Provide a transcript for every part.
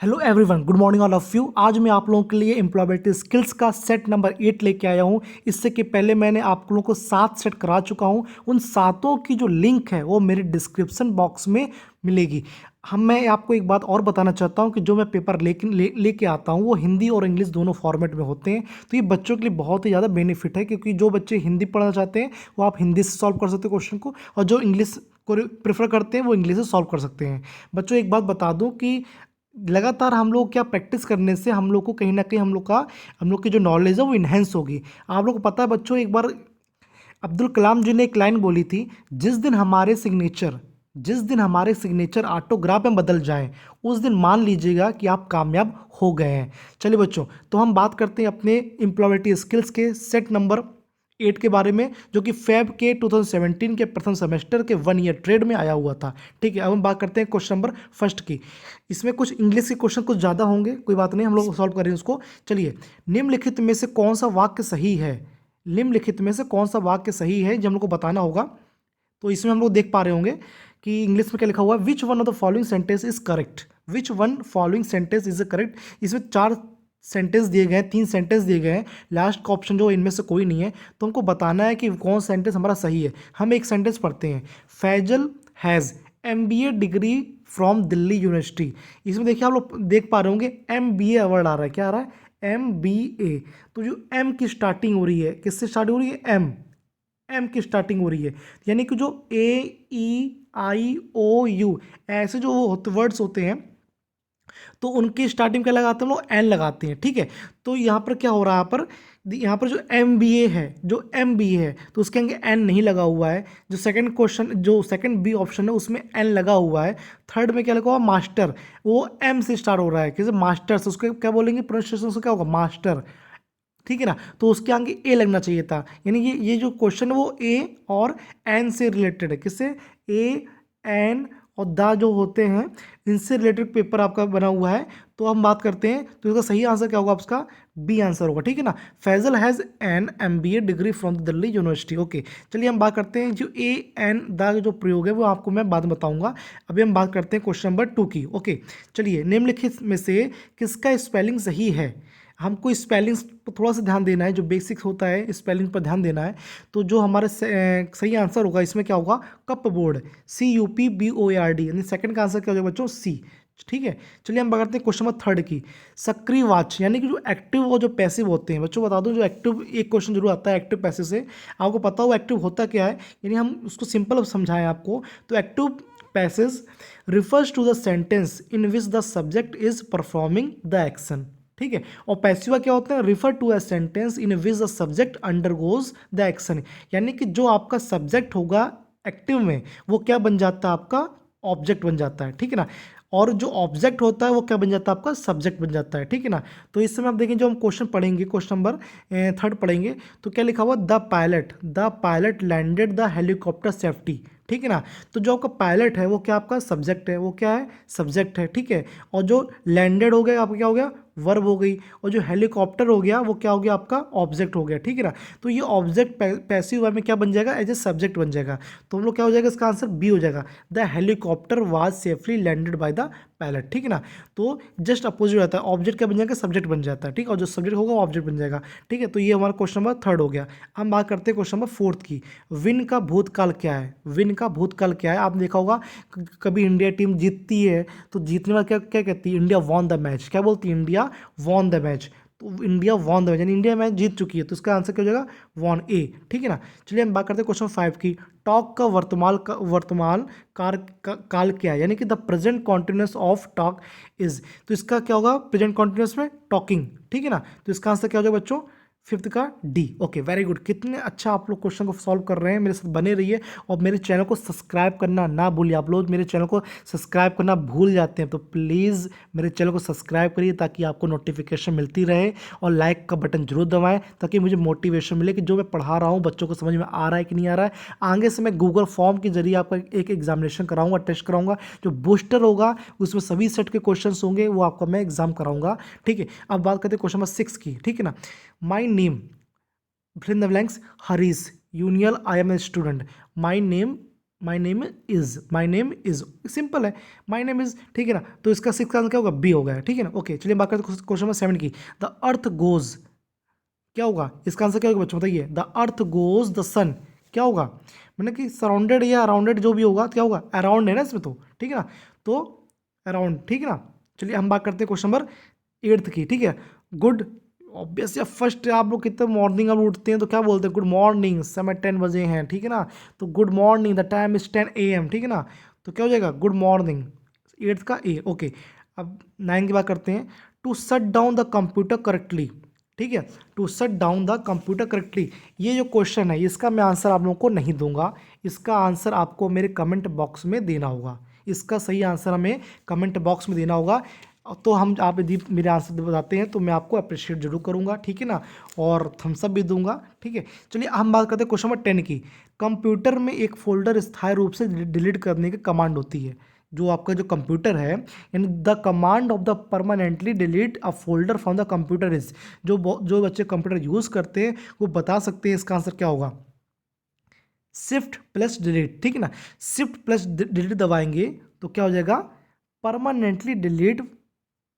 Hello everyone, good morning all of you. आज मैं आप लोगों के लिए एम्प्लॉयबिलिटी स्किल्स का सेट नंबर 8 लेके आया हूँ। इससे कि पहले मैंने आप लोगों को 7 सेट करा चुका हूँ। उन सातों की जो लिंक है वो मेरे डिस्क्रिप्शन बॉक्स में मिलेगी। मैं आपको एक बात और बताना चाहता हूँ कि जो मैं पेपर लेके आता हूँ वो हिंदी और इंग्लिश दोनों फॉर्मेट में होते हैं। तो ये बच्चों के लिए बहुत ही ज़्यादा बेनिफिट है, क्योंकि जो बच्चे हिंदी पढ़ना चाहते हैं वो आप हिंदी से सॉल्व कर सकते हैं क्वेश्चन को, और जो इंग्लिश को प्रेफर करते हैं वो इंग्लिश से सॉल्व कर सकते हैं। बच्चों, एक बात बता दूं कि लगातार हम लोग क्या प्रैक्टिस करने से हम लोग को कहीं ना कहीं हम लोग की जो नॉलेज है वो इन्हेंस होगी। आप लोग को पता है बच्चों, एक बार अब्दुल कलाम जी ने एक लाइन बोली थी, जिस दिन हमारे सिग्नेचर ऑटोग्राफ में बदल जाएं, उस दिन मान लीजिएगा कि आप कामयाब हो गए हैं। चलिए बच्चों, तो हम बात करते हैं अपने एम्प्लॉयबिलिटी स्किल्स के सेट नंबर 8 के बारे में, जो कि फेब के 2017 के प्रथम सेमेस्टर के 1 ईयर ट्रेड में आया हुआ था। ठीक है, अब हम बात करते हैं क्वेश्चन नंबर फर्स्ट की। इसमें कुछ इंग्लिश के क्वेश्चन कुछ ज़्यादा होंगे, कोई बात नहीं, हम लोग सॉल्व करेंगे उसको। चलिए, निम्नलिखित में से कौन सा वाक्य सही है? निम्नलिखित में से कौन सा वाक्य सही है, जो हम लोग को बताना होगा। तो इसमें हम लोग देख पा रहे होंगे कि इंग्लिश में क्या लिखा हुआ है, which one of the following sentence is correct. Which one following sentence is correct. इसमें 4 सेंटेंस दिए गए हैं, 3 सेंटेंस दिए गए हैं, लास्ट का ऑप्शन जो इनमें से कोई नहीं है। तो हमको बताना है कि कौन सेंटेंस हमारा सही है। हम एक सेंटेंस पढ़ते हैं, Faisal has MBA degree from Delhi university. इसमें देखिए आप लोग देख पा रहे होंगे MBA वर्ड आ रहा है, क्या आ रहा है, MBA। तो जो M की स्टार्टिंग हो रही है, किससे स्टार्ट हो रही है, एम की स्टार्टिंग हो रही है, यानी कि जो AEIOU ऐसे जो वर्ड्स होते हैं, तो उनकी स्टार्टिंग क्या लगाते हैं हम लोग, एन लगाते हैं। ठीक है, तो यहाँ पर क्या हो रहा है, यहाँ पर जो MBA है तो उसके आगे एन नहीं लगा हुआ है। जो सेकंड बी ऑप्शन है उसमें एन लगा हुआ है। थर्ड में क्या लगा हुआ, मास्टर, वो एम से स्टार्ट हो रहा है, कैसे मास्टर से, उसको क्या बोलेंगे, प्रोनाउंसिएशन से क्या होगा, मास्टर। ठीक है ना, तो उसके आगे ए लगना चाहिए था, यानी ये जो क्वेश्चन है वो ए और एन से रिलेटेड है। किससे, ए, एन और द जो होते हैं, इनसे रिलेटेड पेपर आपका बना हुआ है। तो हम बात करते हैं, तो इसका सही आंसर क्या होगा, आपका बी आंसर होगा। ठीक है ना, Faisal has an MBA degree from the Delhi university. Okay, चलिए हम बात करते हैं, जो ए एन द जो प्रयोग है वो आपको मैं बाद में बताऊंगा। अभी हम बात करते हैं क्वेश्चन नंबर 2 की। ओके, चलिए, निम्नलिखित में से किसका स्पेलिंग सही है। हमको स्पेलिंग्स पर थोड़ा सा ध्यान देना है, जो बेसिक्स होता है स्पेलिंग पर ध्यान देना है। तो जो हमारे सही आंसर होगा इसमें क्या होगा, कप बोर्ड, CUPBOARD, यानी सेकंड का आंसर क्या हो जाएगा बच्चों, सी। ठीक है, चलिए हम बात करते हैं क्वेश्चन नंबर 3 की। सक्रिय वाच्य, यानी कि जो एक्टिव और जो पैसिव होते हैं। बच्चों बता दो, जो एक्टिव, एक क्वेश्चन जरूर आता है एक्टिव पैसिव से, आपको पता हो एक्टिव होता क्या है, यानी हम उसको सिंपल समझाएं आपको। तो active passive refers to the sentence in which the subject is performing the action. ठीक है, और पैसिवा क्या होता है, refer to a sentence in which the subject undergoes the action, यानी कि जो आपका सब्जेक्ट होगा एक्टिव में वो क्या बन जाता है, आपका ऑब्जेक्ट बन जाता है। ठीक है ना, और जो ऑब्जेक्ट होता है वो क्या बन जाता है, आपका सब्जेक्ट बन जाता है। ठीक है ना, तो इस समय आप देखें, जो हम क्वेश्चन पढ़ेंगे, क्वेश्चन नंबर 3 पढ़ेंगे, तो क्या लिखा हुआ, the pilot landed the helicopter safety. ठीक है ना, तो जो आपका पायलट है वो क्या आपका सब्जेक्ट है, वो क्या है, सब्जेक्ट है। ठीक है, और जो लैंडेड हो गया आपका क्या हो गया, वर्ब हो गई, और जो हेलीकॉप्टर हो गया वो क्या हो गया, आपका ऑब्जेक्ट हो गया। ठीक है ना, तो ये ऑब्जेक्ट पैसिव वर्ब में क्या बन जाएगा, एज ए सब्जेक्ट बन जाएगा। तो हम लोग क्या हो जाएगा, इसका आंसर बी हो जाएगा, the helicopter was safely landed by the pilot. ठीक है ना, तो जस्ट अपोजिट रहता है, ऑब्जेक्ट क्या बन जाएगा, सब्जेक्ट बन जाता है। ठीक है, और जो सब्जेक्ट होगा वो ऑब्जेक्ट बन जाएगा। ठीक है, तो ये हमारा क्वेश्चन नंबर 3 हो गया। हम बात करते हैं क्वेश्चन नंबर 4 की। विन का भूतकाल क्या है, विन का भूतकाल क्या है। आपने देखा होगा कभी इंडिया टीम जीतती है तो जीतने वाला क्या क्या कहती है, इंडिया वॉन द मैच, क्या बोलती है, इंडिया वॉन द मैच। तो इंडिया वॉन द मैच, यानी इंडिया मैच जीत चुकी है, तो इसका आंसर क्या हो जाएगा, वॉन, ए। ठीक है ना, चलिए हम बात करते हैं क्वेश्चन 5 की। टॉक का वर्तमान काल क्या है, यानी कि the present continuous of talk is. तो इसका क्या होगा, प्रेजेंट कॉन्टिन्यूस में टॉकिंग। ठीक है ना, तो इसका आंसर क्या हो जाएगा बच्चों, 5th का डी। ओके, वेरी गुड, कितने अच्छा आप लोग क्वेश्चन को सॉल्व कर रहे हैं, मेरे साथ बने रहिए। और मेरे चैनल को सब्सक्राइब करना ना भूलिए। आप लोग मेरे चैनल को सब्सक्राइब करना भूल जाते हैं, तो प्लीज़ मेरे चैनल को सब्सक्राइब करिए, ताकि आपको नोटिफिकेशन मिलती रहे। और लाइक का बटन जरूर दबाएं, ताकि मुझे मोटिवेशन मिले कि जो मैं पढ़ा रहा हूँ बच्चों को समझ में आ रहा है कि नहीं आ रहा है। आगे से मैं गूगल फॉर्म के जरिए आपका एक एग्जामिनेशन कराऊंगा, टेस्ट कराऊंगा, जो बूस्टर होगा उसमें सभी सेट के क्वेश्चन होंगे, वो आपका मैं एग्जाम कराऊंगा। ठीक है, अब बात करते हैं क्वेश्चन नंबर 6 की। ठीक है ना, my name, fill in the blanks, Harish, Union, I am a student. My name, my name is simple है, माई नेम इज, ठीक है ना। तो इसका सिक्स आंसर क्या होगा, बी हो गया, ठीक है ना। ओके चलिए बात करते हैं क्वेश्चन नंबर 7 की। द अर्थ गोज, क्या होगा इसका आंसर, क्या होगा बच्चों बताइए। द अर्थ गोज द सन, क्या होगा, मतलब कि सराउंडेड या अराउंडेड जो भी होगा, क्या होगा, अराउंड है ना इसमें तो, ठीक है ना। तो अराउंड, ठीक है ना। चलिए हम बात करते हैं क्वेश्चन नंबर 8 की, ठीक है। गुड, ऑब्वियस या फर्स्ट आप लोग कितने मॉर्निंग आप उठते हैं तो क्या बोलते हैं, गुड मॉर्निंग, समय 10 बजे हैं, ठीक है ना। तो good morning, the time is 10 AM, ठीक है ना। तो क्या हो जाएगा, गुड मॉर्निंग, 8 का ए, ओके। अब 9 की बात करते हैं। To shut down the computer correctly, ठीक है, to shut down the computer correctly. ये जो क्वेश्चन है इसका मैं आंसर आप लोगों को नहीं दूंगा, इसका आंसर आपको मेरे कमेंट बॉक्स में देना होगा। इसका सही आंसर हमें कमेंट बॉक्स में देना होगा। तो हम, आप यदि मेरे आंसर बताते हैं तो मैं आपको अप्रिशिएट जरूर करूंगा, ठीक है ना, और थम्स अप भी दूंगा, ठीक है। चलिए हम बात करते हैं क्वेश्चन नंबर 10 की। कंप्यूटर में एक फोल्डर स्थायी रूप से डिलीट करने की कमांड होती है। जो आपका जो कंप्यूटर है, यानी the command of the permanently delete a folder from the computer is, जो बच्चे कंप्यूटर यूज़ करते हैं वो बता सकते हैं इसका आंसर क्या होगा, शिफ्ट प्लस डिलीट, ठीक है ना। शिफ्ट प्लस डिलीट दबाएंगे तो क्या हो जाएगा, permanently delete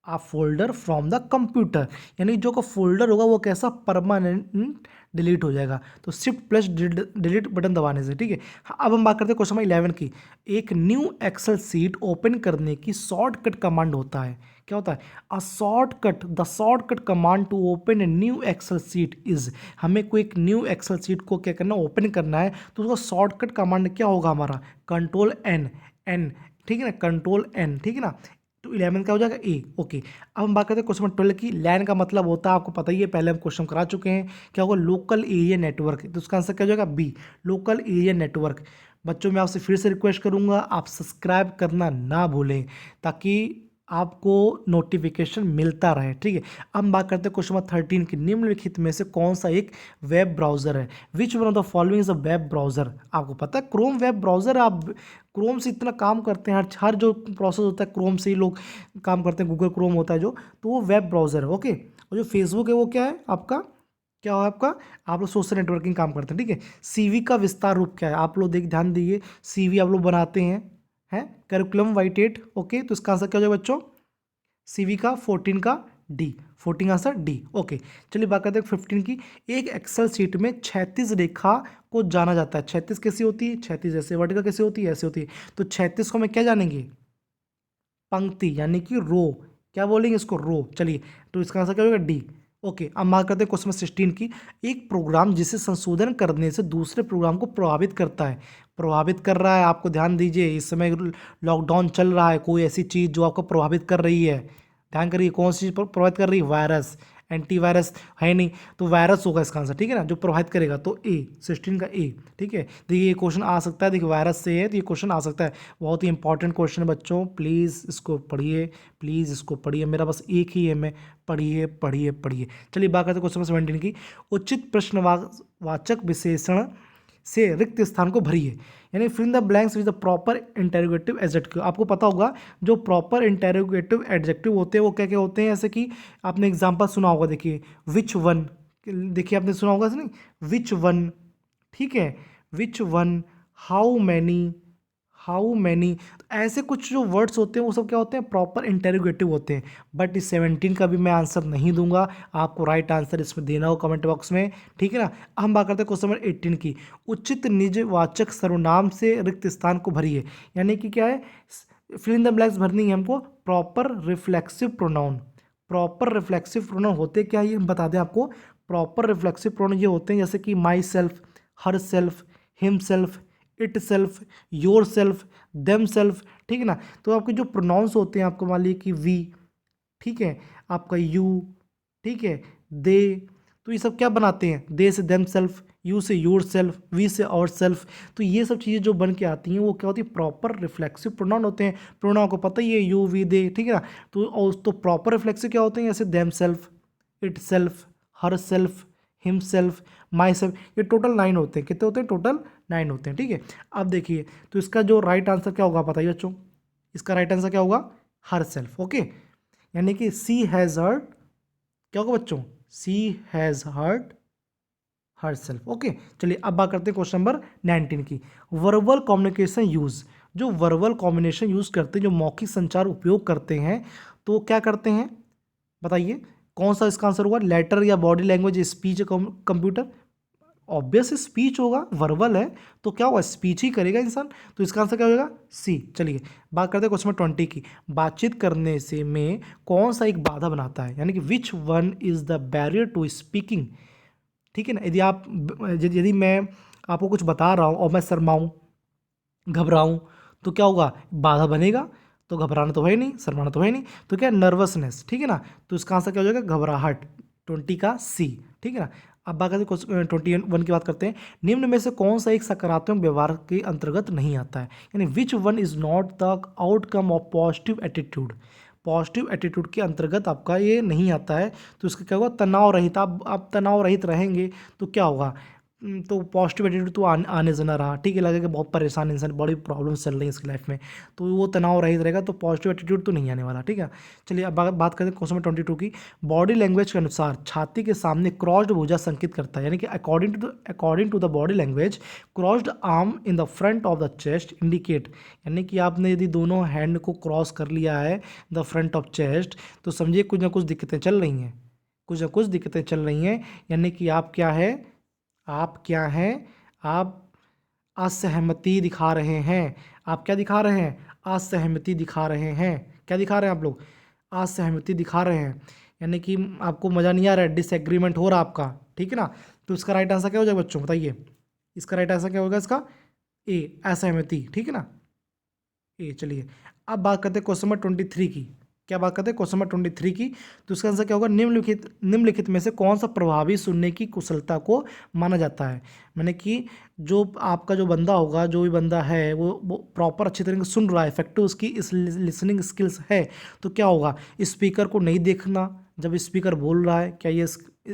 a folder from the computer, यानी जो का फोल्डर होगा वो कैसा, परमानेंट डिलीट हो जाएगा। तो शिफ्ट प्लस डिलीट बटन दबाने से, ठीक है। अब हम बात करते हैं क्वेश्चन नंबर 11 की। एक न्यू एक्सेल सीट ओपन करने की शॉर्टकट कमांड होता है, क्या होता है, a shortcut, the shortcut command to open a new Excel sheet is. हमें कोई एक न्यू एक्सेल सीट को क्या करना, ओपन करना है, तो उसका शॉर्टकट कमांड क्या होगा हमारा, कंट्रोल एन, एन, ठीक है ना, कंट्रोल एन, ठीक है ना। तो 11 का हो जाएगा ए, ओके। अब हम बात करते हैं क्वेश्चन नंबर 12 की। लैन का मतलब होता है आपको पता ही है, पहले हम क्वेश्चन करा चुके हैं, क्या होगा, लोकल एरिया नेटवर्क। तो उसका आंसर क्या हो जाएगा, बी, लोकल एरिया नेटवर्क। बच्चों मैं आपसे फिर से रिक्वेस्ट करूंगा, आप सब्सक्राइब करना ना भूलें ताकि आपको नोटिफिकेशन मिलता रहे, ठीक है। अब हम बात करते हैं क्वेश्चन नंबर 13 की। निम्नलिखित में से कौन सा एक वेब ब्राउजर है, which one of the following is a web browser. आपको पता है क्रोम वेब ब्राउजर, आप क्रोम से इतना काम करते हैं, हर जो प्रोसेस होता है क्रोम से ही लोग काम करते हैं, गूगल क्रोम होता है जो, तो वो वेब ब्राउजर है, ओके। और जो फेसबुक है वो क्या है आपका, क्या है आपका, आप लोग सोशल नेटवर्किंग काम करते हैं, ठीक है। सीवी का विस्तार रूप क्या है, आप लोग देख ध्यान दीजिए, सीवी आप लोग बनाते हैं करिकुलम वाइटेट, ओके। तो इसका आंसर क्या हो जाएगा बच्चों, सीवी का 14 का डी, 14 आंसर डी, ओके। चलिए बात करते हैं 15 की। एक एक्सेल शीट में 36 रेखा को जाना जाता है। 36 कैसी होती है, 36 ऐसे, वर्टिकल कैसे होती है, ऐसे होती है। तो 36 को मैं क्या जानेंगे, पंक्ति, यानी कि रो, क्या बोलेंगे इसको, रो, चलिए। तो इसका आंसर क्या होगा, डी, ओके। अब बात करते हैं क्वेश्चन नंबर 16 की। एक प्रोग्राम जिसे संशोधन करने से दूसरे प्रोग्राम को प्रभावित करता है, प्रभावित कर रहा है, आपको ध्यान दीजिए, इस समय लॉकडाउन चल रहा है, कोई ऐसी चीज़ जो आपको प्रभावित कर रही है, ध्यान करिए कौन सी चीज़ प्रभावित कर रही है, वायरस, एंटीवायरस है नहीं, तो वायरस होगा इसका आंसर, ठीक है ना, जो प्रभावित करेगा। तो ए, 16 का ए, ठीक है। देखिए ये क्वेश्चन आ सकता है, देखिए वायरस से है तो ये क्वेश्चन आ सकता है, बहुत ही इंपॉर्टेंट क्वेश्चन है बच्चों, प्लीज़ इसको पढ़िए, प्लीज़ इसको पढ़िए, मेरा बस एक ही है, मैं पढ़िए पढ़िए पढ़िए। चलिए बात करते हैं क्वेश्चन नंबर 17 की। उचित प्रश्नवाचक विशेषण से रिक्त स्थान को भरिए, यानी fill in the blanks with the proper interrogative adjective. आपको पता होगा जो प्रॉपर इंटेरोगेटिव एडजेक्टिव होते हैं वो क्या क्या होते हैं, जैसे कि आपने एग्जांपल सुना होगा, देखिए विच वन, देखिए आपने सुना होगा नहीं, विच वन, ठीक है, which one, how many, how many, ऐसे कुछ जो वर्ड्स होते हैं वो सब क्या होते हैं, प्रॉपर इंटेरोगेटिव होते हैं। बट इस 17 का भी मैं आंसर नहीं दूंगा, आपको राइट आंसर इसमें देना हो कमेंट बॉक्स में, ठीक है ना। हम बात करते हैं क्वेश्चन नंबर 18 की। उचित निजवाचक सर्वनाम से रिक्त स्थान को भरिए, यानी कि क्या है, फिल इन द ब्लैंक्स भरनी है हमको, proper reflexive pronoun. Proper reflexive pronoun होते क्या, ये हम बता दें आपको। प्रॉपर रिफ्लेक्सिव प्रोनाउन ये होते हैं जैसे कि my self, her self, him self, it self, your self, them self, ठीक है ना। तो आपके जो प्रोनाउंस होते हैं, आपको मान लीजिए कि वी, ठीक है, आपका यू, ठीक है, दे, तो ये सब क्या बनाते हैं, दे से देम सेल्फ, यू से योर सेल्फ, वी से और सेल्फ। तो ये सब चीज़ें जो बन के आती हैं वो क्या होती है, प्रॉपर रिफ्लेक्सिव प्रोनाउन होते हैं। प्रोनाउन को पता ही है, यू वी दे, ठीक है ना। तो और तो प्रॉपर रिफ्लेक्सिव क्या होते हैं, जैसे them self, it self, her self, him self, my self, ये टोटल 9 होते हैं। कितने होते हैं, टोटल 9 होते हैं, ठीक है। अब देखिए तो इसका जो राइट आंसर क्या होगा बताइए बच्चों, इसका राइट आंसर क्या होगा, हर सेल्फ, ओके। यानी कि सी हैज़ हर्ट, क्या होगा बच्चों, सी हैज़ हर्ट हरसेल्फ। ओके, चलिए अब बात करते हैं क्वेश्चन नंबर 19 की। वर्बल कम्युनिकेशन यूज, जो वर्बल कॉम्बिनेशन यूज करते हैं, जो मौखिक संचार उपयोग करते हैं, तो क्या करते हैं बताइए, कौन सा इसका आंसर होगा? लेटर या body language, speech, computer? Obvious speech होगा, वर्बल है तो क्या होगा, स्पीच ही करेगा इंसान, तो इसका आंसर क्या होगा? सी। चलिए बात करते हैं क्वेश्चन नंबर 20 की। बातचीत करने से में कौन सा एक बाधा बनाता है, यानी कि which one is the barrier to speaking? ठीक है ना, यदि मैं आपको कुछ बता रहा हूँ और मैं शर्माऊँ, घबराऊँ, तो क्या होगा, बाधा बनेगा। तो घबराना तो है नहीं, शर्माना तो है नहीं, तो क्या, नर्वसनेस। ठीक है ना, तो इसका आंसर क्या हो जाएगा? घबराहट। 20 का सी। ठीक है ना। अब बात करते हैं 21 की बात करते हैं। निम्न में से कौन सा एक सकारात्मक व्यवहार के अंतर्गत नहीं आता है, यानी विच one is not the outcome of positive attitude? Positive attitude के अंतर्गत आपका ये नहीं आता है, तो इसका क्या होगा? तनाव रहित। आप तनाव रहित रहेंगे तो क्या होगा? तो पॉजिटिव एटीट्यूड तो आने से ना रहा, ठीक है, लगेगा बहुत परेशान इंसान, बड़ी प्रॉब्लम्स चल रही है इसकी लाइफ में, तो वो तनाव रहित रहेगा, तो पॉजिटिव एटीट्यूड तो नहीं आने वाला। ठीक है, चलिए अब बात करते हैं क्वेश्चन नंबर 22 की। बॉडी लैंग्वेज के अनुसार छाती के सामने क्रॉस्ड भुजा संकेत करता है, यानी कि according to the body language crossed arm in the front of the chest indicate, यानी कि आपने यदि दोनों हैंड को क्रॉस कर लिया है द फ्रंट ऑफ चेस्ट, तो समझिए कुछ ना कुछ दिक्कतें चल रही हैं, कुछ ना कुछ दिक्कतें चल रही हैं, यानी कि आप क्या है, आप क्या हैं, आप असहमति दिखा रहे हैं। आप क्या दिखा रहे हैं? असहमति दिखा रहे हैं। क्या दिखा रहे हैं आप लोग? असहमति दिखा रहे हैं, यानी कि आपको मज़ा नहीं आ रहा है, डिसएग्रीमेंट हो रहा है आपका। ठीक है ना, तो इसका राइट आंसर क्या हो जाएगा बच्चों, बताइए? इसका राइट आंसर क्या होगा इसका? ए, असहमति। ठीक है ना, ए। चलिए अब बात करते हैं क्वेश्चन नंबर 23 की। क्या बात करते हैं क्वेश्चन नंबर 23 की, तो इसका आंसर क्या होगा? निम्नलिखित में से कौन सा प्रभावी सुनने की कुशलता को माना जाता है? मैंने कि जो आपका जो बंदा होगा, जो भी बंदा है वो प्रॉपर अच्छी तरीके से सुन रहा है, इफेक्टिव उसकी इस लिसनिंग स्किल्स है, तो क्या होगा? स्पीकर को नहीं देखना, जब स्पीकर बोल रहा है, क्या ये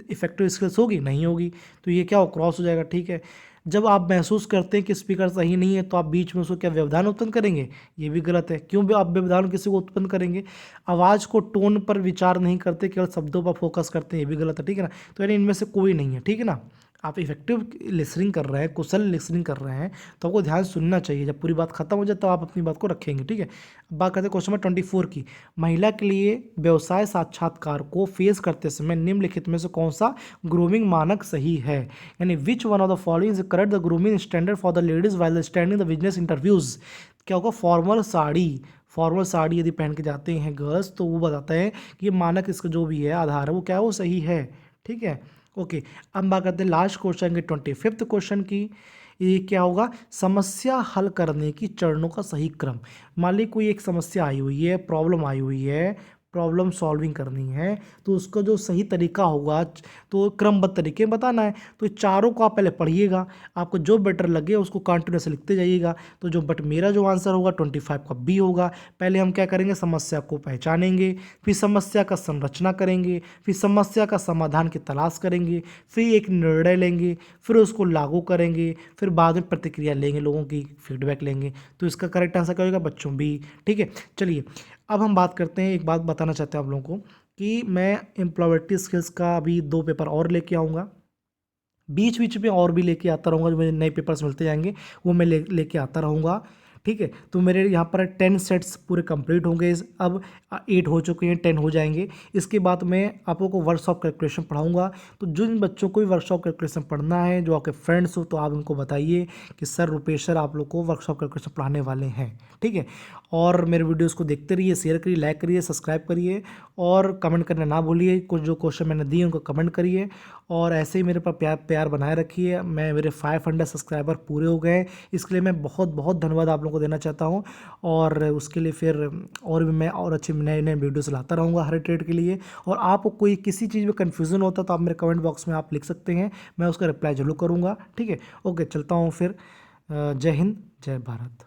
इफेक्टिव स्किल्स होगी? नहीं होगी, तो ये क्या हो, क्रॉस हो जाएगा। ठीक है, जब आप महसूस करते हैं कि स्पीकर सही नहीं है, तो आप बीच में उसको क्या व्यवधान उत्पन्न करेंगे? ये भी गलत है। क्यों भी आप व्यवधान किसी को उत्पन्न करेंगे? आवाज़ को टोन पर विचार नहीं करते, केवल शब्दों पर फोकस करते हैं, ये भी गलत है। ठीक है ना, तो यानी इनमें से कोई नहीं है। ठीक है ना, आप इफेक्टिव लिसनिंग कर रहे हैं, कुशल लिसनिंग कर रहे हैं, तो आपको ध्यान सुनना चाहिए। जब पूरी बात खत्म हो जाए तो आप अपनी बात को रखेंगे। ठीक है, अब बात करते हैं क्वेश्चन नंबर 24 की। महिला के लिए व्यवसाय साक्षात्कार को फेस करते समय निम्नलिखित में से कौन सा ग्रूमिंग मानक सही है, यानी which one of the following is correct the grooming standard for the ladies while standing the business interviews? क्या होगा? फॉर्मल साड़ी यदि पहन के जाते हैं गर्ल्स, तो वो बताता है कि ये मानक, इसका जो भी है आधार है, वो क्या है, वो सही है। ठीक है, ओके। अब बात करते हैं लास्ट क्वेश्चन के 25th क्वेश्चन की। ये क्या होगा? समस्या हल करने की चरणों का सही क्रम। मान ली कोई एक समस्या आई हुई है, प्रॉब्लम आई हुई है, प्रॉब्लम सॉल्विंग करनी है, तो उसका जो सही तरीका होगा, तो क्रमबद्ध तरीके में बताना है। तो चारों को आप पहले पढ़िएगा, आपको जो बेटर लगे उसको कंटिन्यूस लिखते जाइएगा। तो मेरा जो आंसर होगा 25 का बी होगा। पहले हम क्या करेंगे? समस्या को पहचानेंगे, फिर समस्या का संरचना करेंगे, फिर समस्या का समाधान की तलाश करेंगे, फिर एक निर्णय लेंगे, फिर उसको लागू करेंगे, फिर बाद में प्रतिक्रिया लेंगे, लोगों की फीडबैक लेंगे। तो इसका करेक्ट आंसर क्या होगा बच्चों? बी। ठीक है, चलिए अब हम बात करते हैं, एक बात बताना चाहते हैं आप लोगों को कि मैं एम्प्लॉयबिलिटी स्किल्स का अभी 2 पेपर और लेके आऊँगा, बीच बीच में और भी लेके आता रहूँगा, जो मुझे नए पेपर्स मिलते जाएंगे वो मैं लेके आता रहूँगा। ठीक है, तो मेरे यहाँ पर 10 सेट्स पूरे कंप्लीट होंगे, अब 8 हो चुके हैं, 10 हो जाएंगे। इसके बाद मैं आप लोगों को वर्कशॉप कैलकुलेशन पढ़ाऊँगा। तो जिन बच्चों को भी वर्कशॉप कैलकुलेशन पढ़ना है, जो आपके फ्रेंड्स हो, तो आप उनको बताइए कि सर रुपेश सर आप लोग को वर्कशॉप कैलकुलेशन पढ़ाने वाले हैं। ठीक है, और मेरे वीडियोज़ को देखते रहिए, शेयर करिए, लाइक करिए, सब्सक्राइब करिए और कमेंट करना ना भूलिए। कुछ जो क्वेश्चन मैंने दिए उनको कमेंट करिए और ऐसे ही मेरे पर प्यार बनाए रखिए। मेरे 500 सब्सक्राइबर पूरे हो गए, इसके लिए मैं बहुत बहुत धन्यवाद आप लोगों को देना चाहता हूँ। और उसके लिए फिर और भी मैं और अच्छे नए नए वीडियोस लाता रहूँगा हर ट्रेड के लिए। और आपको कोई किसी चीज़ में कन्फ्यूज़न होता तो आप मेरे कमेंट बॉक्स में आप लिख सकते हैं, मैं उसका रिप्लाई जरूर करूँगा। ठीक है, ओके, चलता हूँ फिर। जय हिंद, जय भारत।